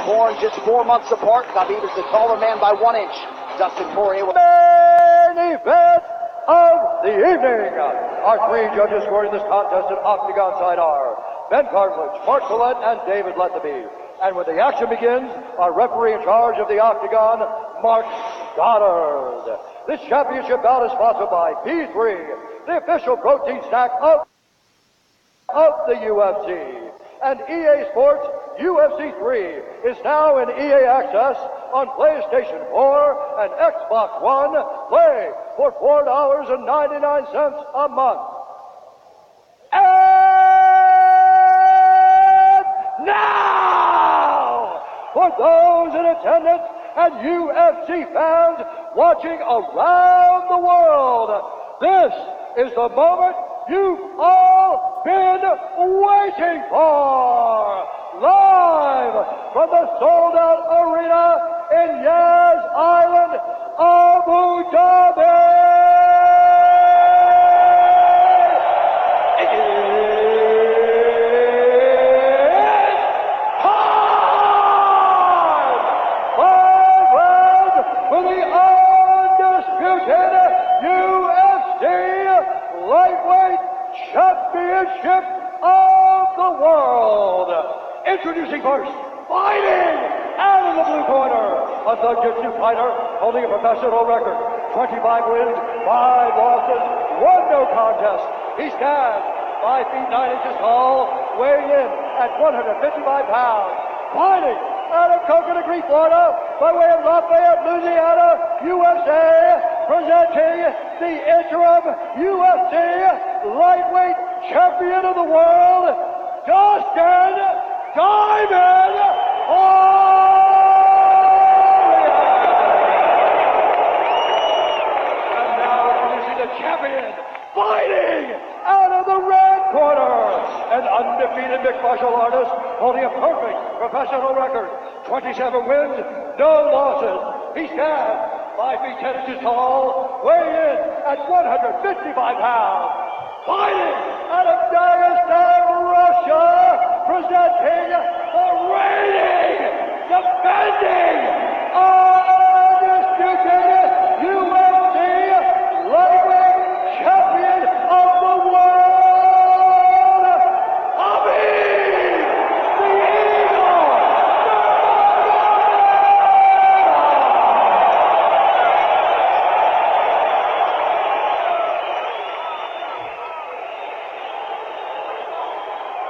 Born just 4 months apart, Khabib is the taller man by 1 inch. Dustin Porье. Main event of the evening. Our 3 judges scoring this contest at Octagon side are Ben Cartlidge, Mark Collette, and David Lethaby. And when the action begins, our referee in charge of the Octagon, Mark Goddard. This championship bout is sponsored by P3, the official protein snack of the UFC. And EA Sports UFC 3 is now in EA Access on PlayStation 4 and Xbox One. Play for $4.99 a month. And now, for those in attendance and UFC fans watching around the world, this is the moment you've all been waiting for! Live from the sold-out arena in Yas Island, Abu Dhabi! It's time! 5 rounds for the undisputed UFC lightweight championship of the world. Introducing first, fighting out of the blue corner, a jiu-jitsu fighter holding a professional record, 25 wins, 5 losses, 1 no contest. He stands 5 feet 9 inches tall, weighing in at 155 pounds. Fighting out of Coconut Creek, Florida, by way of Lafayette, Louisiana, USA, presenting the interim UFC lightweight champion of the world, Dustin Diamond Porьe! And now introducing the champion, fighting out of the red corner, an undefeated mixed martial artist holding a perfect professional record, 27 wins, no losses. He stands 5 feet 10 inches tall, weighing in at 155 pounds. Fighting out of Dagestan, Russia, presenting the reigning, defending, undisputed UFC lightweight champion of the world, Hobby, the Eagle.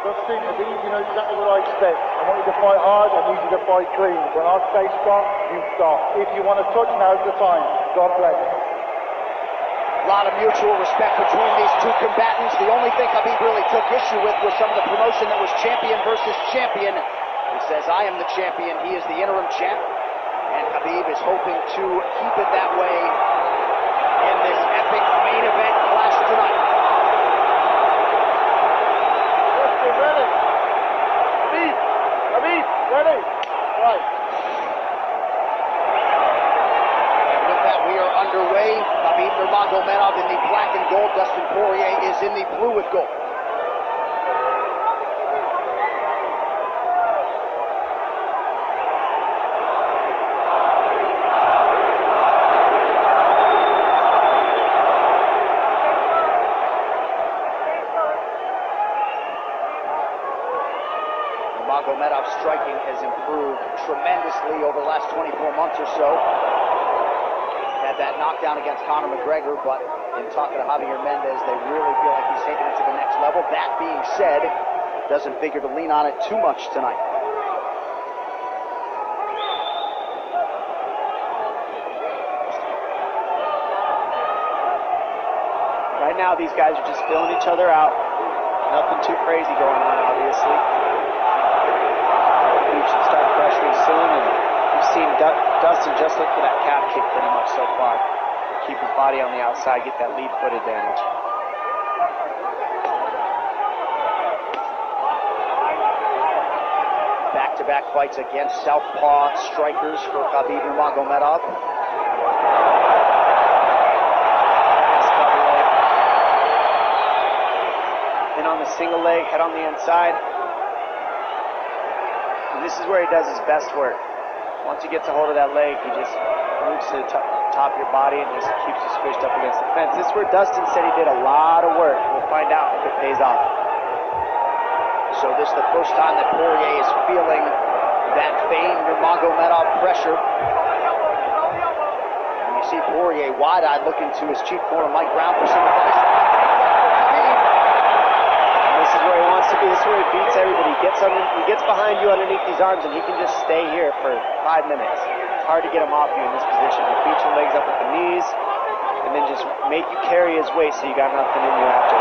Dustin, I believe you know exactly what I expect. I want you to fight hard, I need you to fight clean. When I say stop, you stop. If you want to touch, now's the time. God bless. A lot of mutual respect between these 2 combatants. The only thing Khabib really took issue with was some of the promotion that was champion versus champion. He says, I am the champion, he is the interim champ. And Khabib is hoping to keep it that way in this epic main event clash tonight. Ready. Khabib, ready. Right. And with that, we are underway. Khabib Nurmagomedov in the black and gold. Dustin Porьe is in the blue with gold. Nurmagomedov's striking has improved tremendously over the last 24 months or so. Had that knockdown against Conor McGregor, but in talking to Javier Mendez, they really feel like he's taking it to the next level. That being said, doesn't figure to lean on it too much tonight. Right now, these guys are just filling each other out. Nothing too crazy going on, obviously. We should start pressuring soon, and we've seen Dustin just look for that calf kick pretty much so far. Keep his body on the outside, get that lead foot advantage. Back-to-back fights against southpaw strikers for Khabib Nurmagomedov. In on the single leg, head on the inside. And this is where he does his best work. Once he gets a hold of that leg, he just moves to the top of your body and just keeps you squished up against the fence. This is where Dustin said he did a lot of work. We'll find out if it pays off. So this is the first time that Porьe is feeling that famed Nurmagomedov pressure. And you see Porьe wide-eyed looking to his chief corner, Mike Brown, for some advice. This is where he wants to be. This is where he beats everybody. He gets behind you underneath these arms, and he can just stay here for 5 minutes. It's hard to get him off you in this position. He beats your legs up with the knees, and then just make you carry his weight so you got nothing in you after.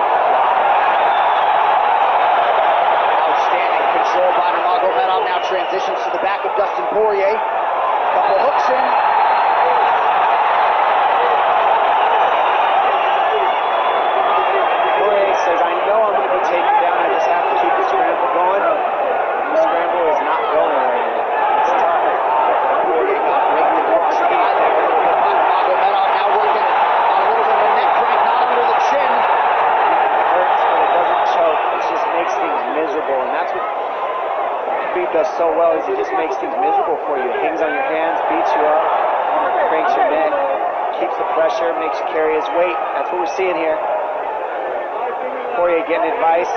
Outstanding control by Nurmagomedov. Now transitions to the back of Dustin Porьe. Couple hooks in. Says, I know I'm going to be taken down, I just have to keep the scramble going. The scramble is not going right now. It's tough. Porьe got raked across the eye there a little bit by Nurmagomedov. Now working on a little bit of a neck crank, not under the chin. It hurts, but it doesn't choke. It just makes things miserable, and that's what Hafid does so well, is he just makes things miserable for you. Hangs on your hands, beats you up, cranks your neck, keeps the pressure, makes you carry his weight. That's what we're seeing here. Porьe getting advice.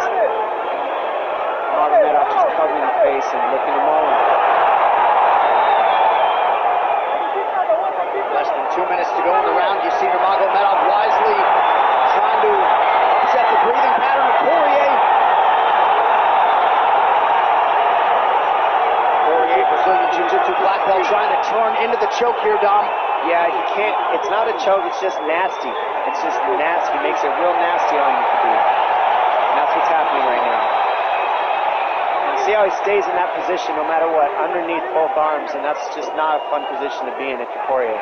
Nurmagomedov just covering the face and looking him over. Less than 2 minutes to go in the round. You see Nurmagomedov wisely trying to set the breathing pattern of Porьe. Porьe, Brazilian Jiu-Jitsu black belt, trying to turn into the choke here, Dom. Yeah, he can't. It's not a choke. It's just nasty. It's just nasty. He makes it real nasty on you, Khabib. And that's what's happening right now. And see how he stays in that position no matter what, underneath both arms, and that's just not a fun position to be in if you're Porьe.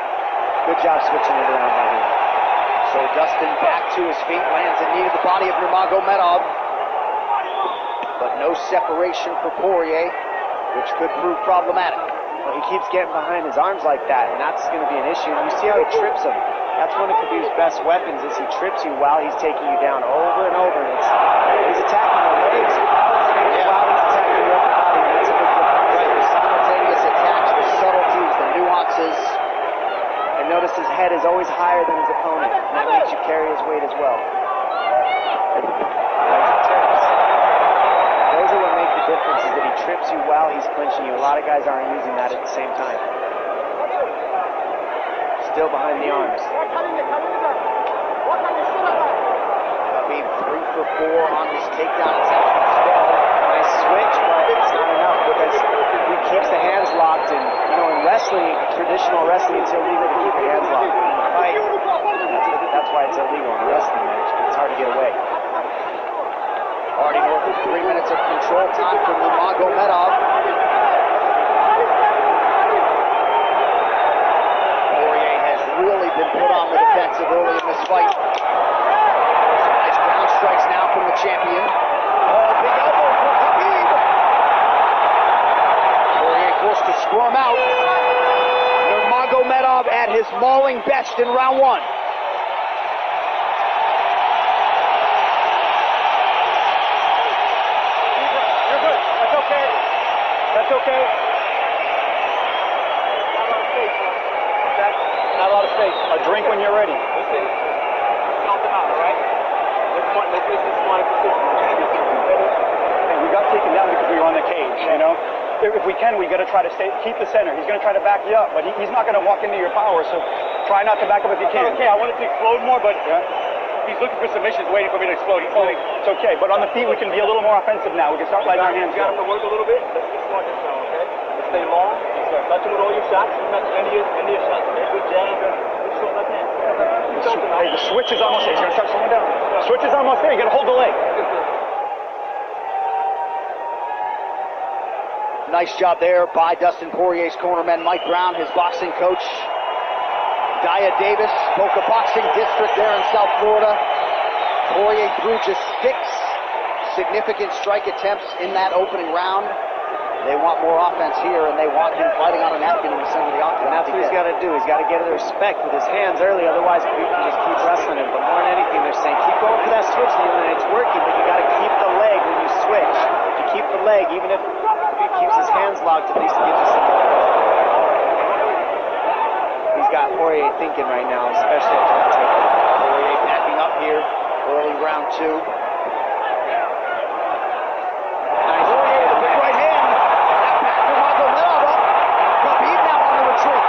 Good job switching it around by him. So Dustin back to his feet, lands a knee to the body of Nurmagomedov. But no separation for Porьe, which could prove problematic. Well, he keeps getting behind his arms like that, and that's going to be an issue. And you see how he trips him. That's one of Khabib's best weapons, is he trips you while he's taking you down over and over. And he's attacking the legs while he's attacking your upper body. That's a big difference. Right, the simultaneous attacks, the subtleties, the nuances. And notice his head is always higher than his opponent, and that makes you carry his weight as well. Those are what make the difference, is that he trips you while he's clinching you. A lot of guys aren't using that at the same time. Still behind the arms. Khabib 3 for 4 on his takedown attempt as well. Nice switch, but it's not enough because he keeps the hands locked. And in wrestling, traditional wrestling, it's illegal to keep the hands locked. In a fight, that's why it's illegal in a wrestling match. It's hard to get away. Already north of 3 minutes of control time for Nurmagomedov. Porьe has really been put on the defensive early in this fight. Some nice ground strikes now from the champion. Oh, big elbow for Hafid. Porьe forced to squirm out. Nurmagomedov at his mauling best in round 1. That's okay. Not a lot of space. Not a lot of space. A drink when you're ready. Listen, count them out, all right? Let's make this one position. And we got taken down because we were on the cage, you know? If we can, we got to try to keep the center. He's going to try to back you up, but he's not going to walk into your power, so try not to back up if you can. Okay, I wanted to explode more, but he's looking for submissions, waiting for me to explode. It's okay, but on the feet, we can be a little more offensive now. We can start letting our hands go. go. You got to work a little bit. Let's get smart this now, okay? Let's stay long. Touch him with all your shots. End of your shots. Okay? Good jab. Good short left hand. Hey, the switch is almost there. He's going to start slowing down. Switch is almost there. You got to hold the leg. Nice job there by Dustin Poirier's cornerman, Mike Brown, his boxing coach, Dia Davis, Boca Boxing District there in South Florida. Porьe threw just 6 significant strike attempts in that opening round. They want more offense here, and they want him fighting on a napkin in the center of the octagon. And that's what he's got to do. He's got to get the respect with his hands early, otherwise we can just keep wrestling him. But more than anything, they're saying keep going for that switch, and it's working, but you got to keep the leg when you switch. You keep the leg, even if he keeps keeps his hands locked, at least it gives you some He's got Porьe thinking right now, especially after the takedown. Porьe backing up here, early round 2. Nice. Porьe with a big right hand. That back Nurmagomedov up. Khabib now on the retreat.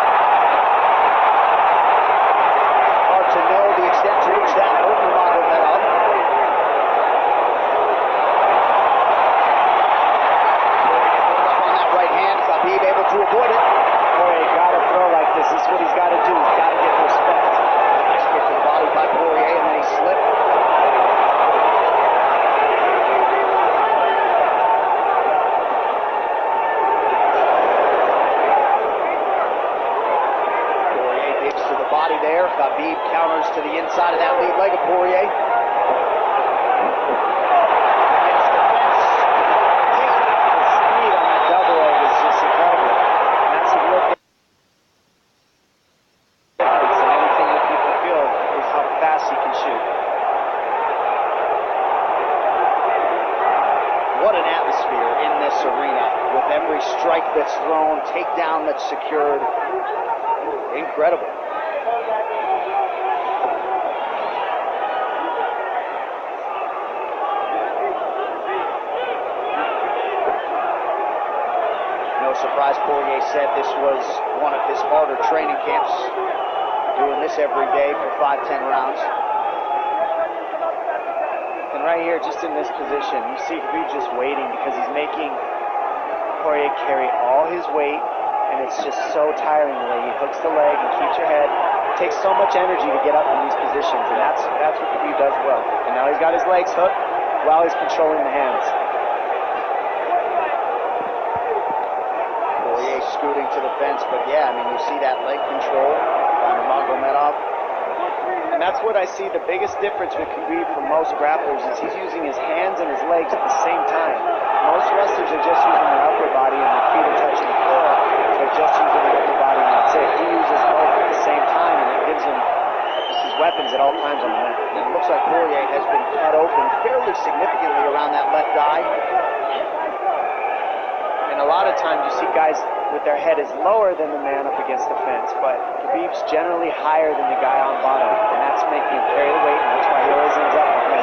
Hard to know the extent to which that hurt Nurmagomedov. Khabib able to avoid it. Porьe got to throw like this. This is what he's got to do. He's got to get respect. Nice kick to the body by Porьe, and then he slipped. Porьe digs to the body there. Khabib counters to the inside of that lead leg of Porьe. What an atmosphere in this arena with every strike that's thrown, takedown that's secured. Incredible. No surprise, Porьe said this was one of his harder training camps, doing this every day for 5-10 rounds. And right here, just in this position, you see Khabib just waiting because he's making Porьe carry all his weight, and it's just so tiring the way he hooks the leg and keeps your head. It takes so much energy to get up in these positions, and that's what Khabib does well. And now he's got his legs hooked while he's controlling the hands. Porьe scooting to the fence, but yeah, I mean, you see that leg control by Nurmagomedov. And that's what I see the biggest difference with Khabib from most grapplers is he's using his hands and his legs at the same time. Most wrestlers are just using their upper body and their feet are touching the floor. They're just using their upper body and that's it. He uses both at the same time and it gives him his weapons at all times on the mat. And it looks like Porьe has been cut open fairly significantly around that left eye. And a lot of times you see guys with their head is lower than the man up against the fence, but Khabib's generally higher than the guy on bottom, and that's making him carry the weight, and that's why he always ends up behind